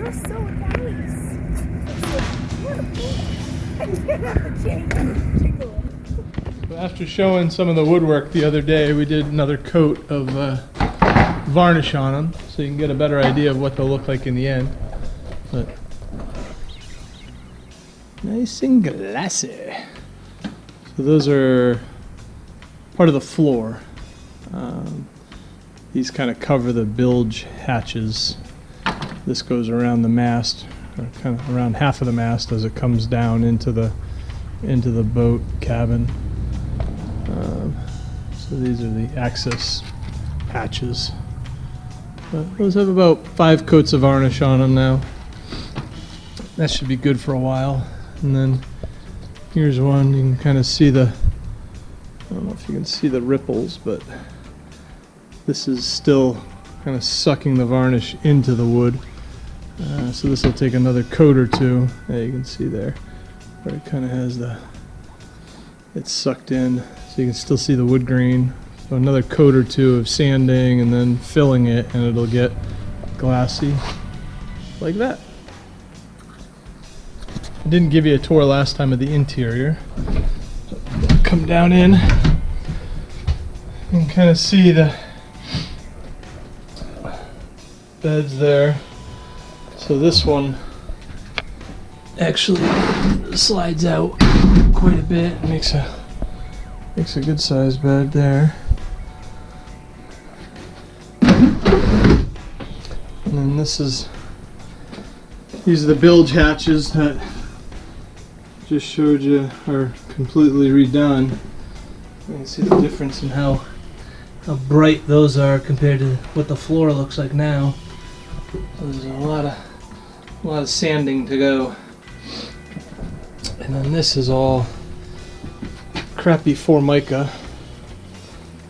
were so nice. After showing some of the woodwork the other day, we did another coat of varnish on them so you can get a better idea of what they'll look like in the end. But nice and glassy. So those are part of the floor. These kind of cover the bilge hatches. This goes around the mast, or kind of around half of the mast as it comes down into the boat cabin. So these are the access hatches. But those have about 5 coats of varnish on them now. That should be good for a while. And then here's one. You can kind of see I don't know if you can see the ripples, but this is still kind of sucking the varnish into the wood. So this will take another coat or two. Yeah, you can see there where it kind of has it's sucked in, so you can still see the wood grain. So another coat or two of sanding and then filling it, and it'll get glassy like that. I didn't give you a tour last time of the interior. Come down in and kind of see the beds there. So this one actually slides out quite a bit. It makes a good sized bed there. And then these are the bilge hatches that just showed you are completely redone. You can see the difference in how bright those are compared to what the floor looks like now. There's a lot of sanding to go. And then this is all crappy Formica.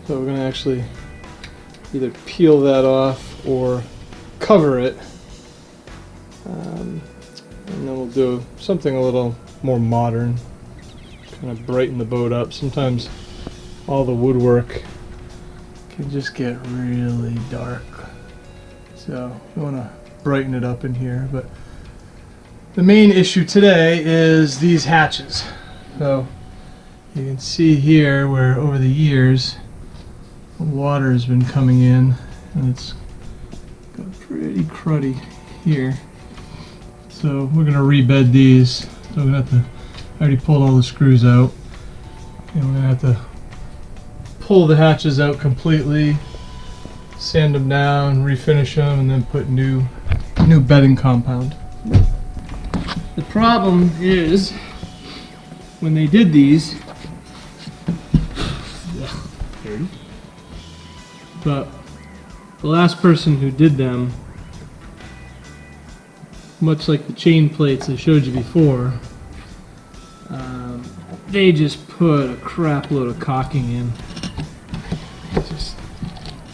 So we're going to actually either peel that off or cover it. And then we'll do something a little more modern, kind of brighten the boat up. Sometimes all the woodwork can just get really dark. So we want to brighten it up in here. But the main issue today is these hatches. So you can see here where over the years the water has been coming in, and it's got pretty cruddy here. So we're going to rebed these. So we're going to have to, I already pulled all the screws out, and we're going to have to pull the hatches out completely, sand them down, refinish them, and then put new bedding compound. The problem is when they did these, but the last person who did them, much like the chain plates I showed you before, they just put a crap load of caulking in. Just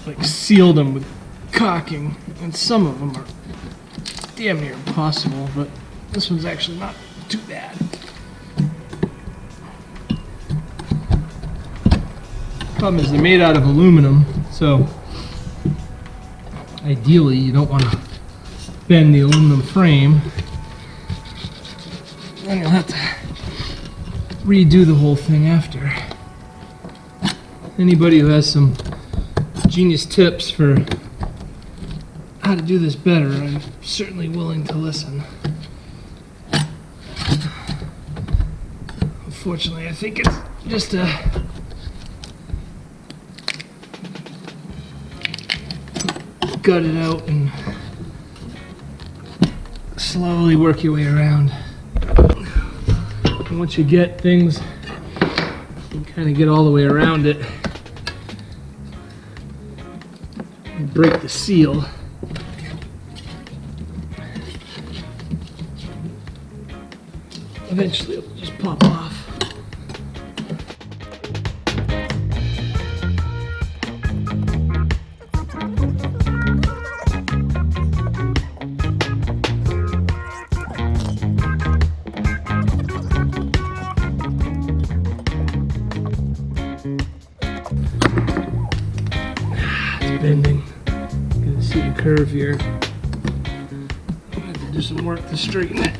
like sealed them with caulking, and some of them are damn near impossible, but this one's actually not too bad. Problem is they're made out of aluminum, so ideally you don't want to bend the aluminum frame. Then you'll have to redo the whole thing after. Anybody who has some genius tips for how to do this better, I'm certainly willing to listen. Unfortunately, I think it's just gut it out and slowly work your way around. And once you get things, you kind of get all the way around it. You break the seal. Eventually it'll just pop off. It's bending. You can see the curve here. What I have to do some work to straighten it.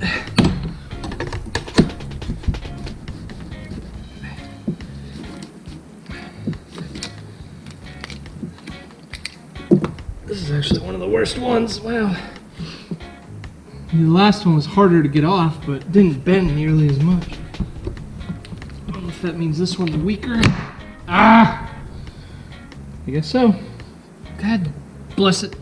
This is actually one of the worst ones. Wow. The last one was harder to get off, but didn't bend nearly as much. I don't know if that means this one's weaker. Ah! I guess so. God bless it.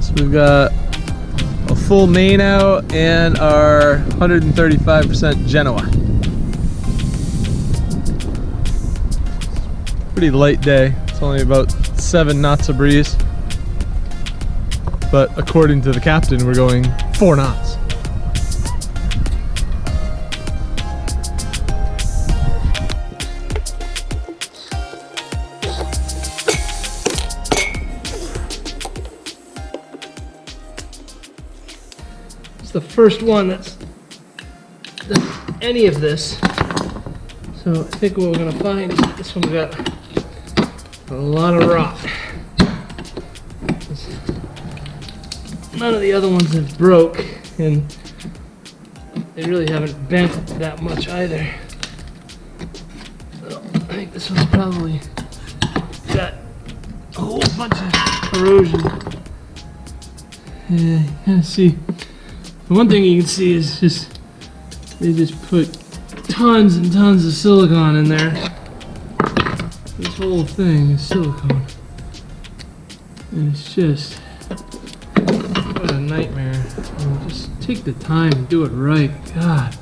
So we've got a full main out and our 135% Genoa. Pretty light day. It's only about 7 knots of breeze. But according to the captain, we're going 4 knots. It's the first one that's done any of this. So I think what we're gonna find is that this one's got a lot of rot. None of the other ones have broke, and they really haven't bent that much either. So I think this one's probably got a whole bunch of corrosion. Yeah, you kind of see. The one thing you can see is just they just put tons and tons of silicone in there. This whole thing is silicone, and it's just. What a nightmare. I mean, just take the time and do it right. God.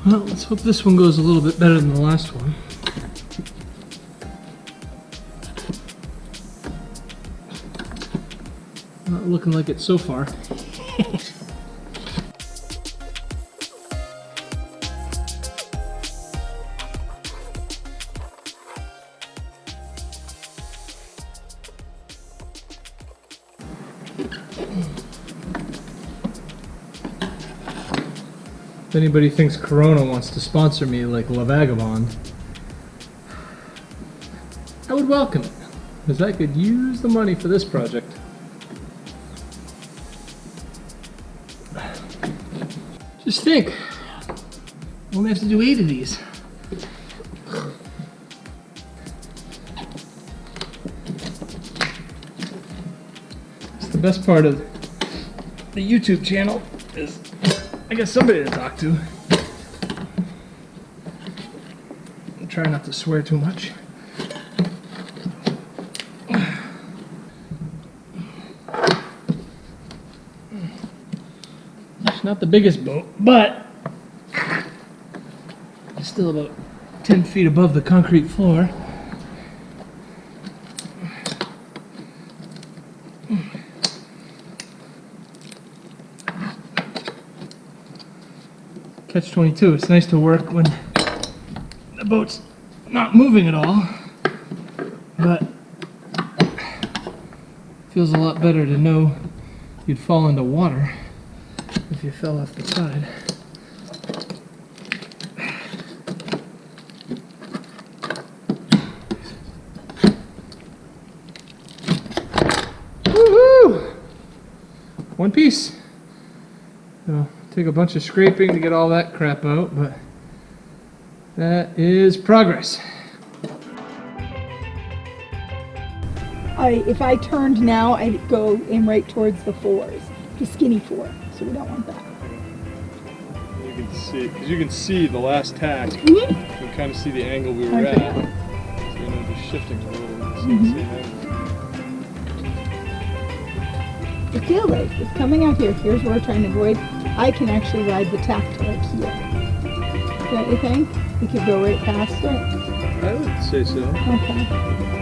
Well, let's hope this one goes a little bit better than the last one. Not looking like it so far. If anybody thinks Corona wants to sponsor me like La Vagabond, I would welcome it, because I could use the money for this project. Just think, I only have to do 8 of these. It's the best part of the YouTube channel is I got somebody to talk to. I'm trying not to swear too much. It's not the biggest boat, but it's still about 10 feet above the concrete floor. Catch-22. It's nice to work when the boat's not moving at all, but it feels a lot better to know you'd fall into water if you fell off the side. Woohoo! One piece. So, take a bunch of scraping to get all that crap out, but that is progress. If I turned now, I'd go aim right towards the fours, the skinny 4. So we don't want that. You can see, because you can see the last tack. Mm-hmm. You can kind of see the angle we were at. So you know, just shifting a little bit. So you can see that. I feel like it's coming out here. Here's where we're trying to avoid. I can actually ride the tack to like here. Don't you think? We could go right past it. I would say so. Okay.